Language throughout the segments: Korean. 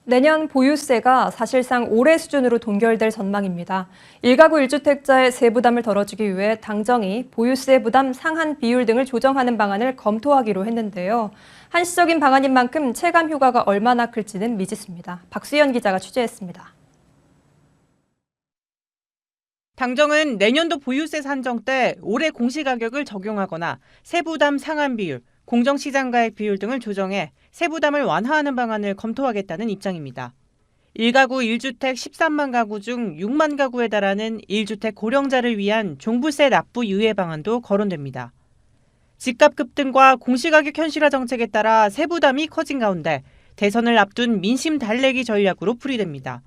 내년 보유세가 사실상 올해 수준으로 동결될 전망입니다. 1가구 1주택자의 세부담을 덜어주기 위해 당정이 보유세 부담 상한 비율 등을 조정하는 방안을 검토하기로 했는데요. 한시적인 방안인 만큼 체감 효과가 얼마나 클지는 미지수입니다. 박수연 기자가 취재했습니다. 당정은 내년도 보유세 산정 때 올해 공시가격을 적용하거나 세부담 상한 비율, 공정시장가액 비율 등을 조정해 세부담을 완화하는 방안을 검토하겠다는 입장입니다. 1가구 1주택 13만 가구 중 6만 가구에 달하는 1주택 고령자를 위한 종부세 납부 유예 방안도 거론됩니다. 집값 급등과 공시가격 현실화 정책에 따라 세부담이 커진 가운데 대선을 앞둔 민심 달래기 전략으로 풀이됩니다.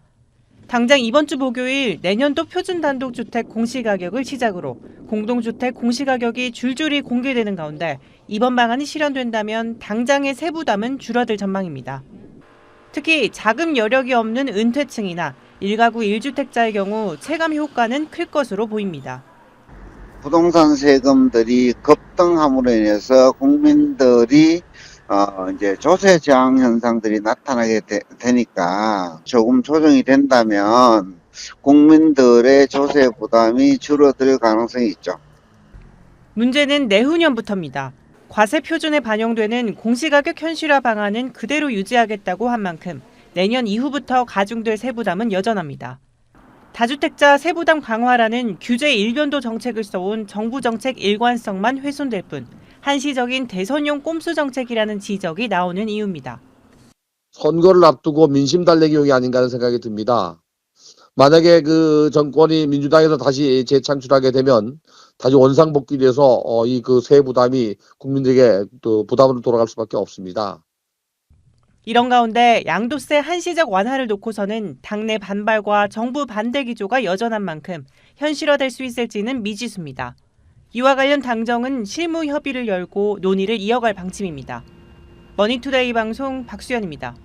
당장 이번 주 목요일 내년도 표준단독주택 공시가격을 시작으로 공동주택 공시가격이 줄줄이 공개되는 가운데 이번 방안이 실현된다면 당장의 세부담은 줄어들 전망입니다. 특히 자금 여력이 없는 은퇴층이나 1가구 1주택자의 경우 체감 효과는 클 것으로 보입니다. 부동산 세금들이 급등함으로 인해서 국민들이 이제 조세 저항 현상들이 나타나게 되니까 조금 조정이 된다면 국민들의 조세 부담이 줄어들 가능성이 있죠. 문제는 내후년부터입니다. 과세 표준에 반영되는 공시가격 현실화 방안은 그대로 유지하겠다고 한 만큼 내년 이후부터 가중될 세부담은 여전합니다. 다주택자 세부담 강화라는 규제 일변도 정책을 써온 정부 정책 일관성만 훼손될 뿐 한시적인 대선용 꼼수 정책이라는 지적이 나오는 이유입니다. 선거를 앞두고 민심 달래기용이 아닌가 하는 생각이 듭니다. 만약에 그 정권이 민주당에서 다시 재창출하게 되면 다시 원상복귀를 해서 이 그 세부담이 국민들에게 또 부담으로 돌아갈 수밖에 없습니다. 이런 가운데 양도세 한시적 완화를 놓고서는 당내 반발과 정부 반대 기조가 여전한 만큼 현실화될 수 있을지는 미지수입니다. 이와 관련 당정은 실무 협의를 열고 논의를 이어갈 방침입니다. 머니투데이 방송 박수연입니다.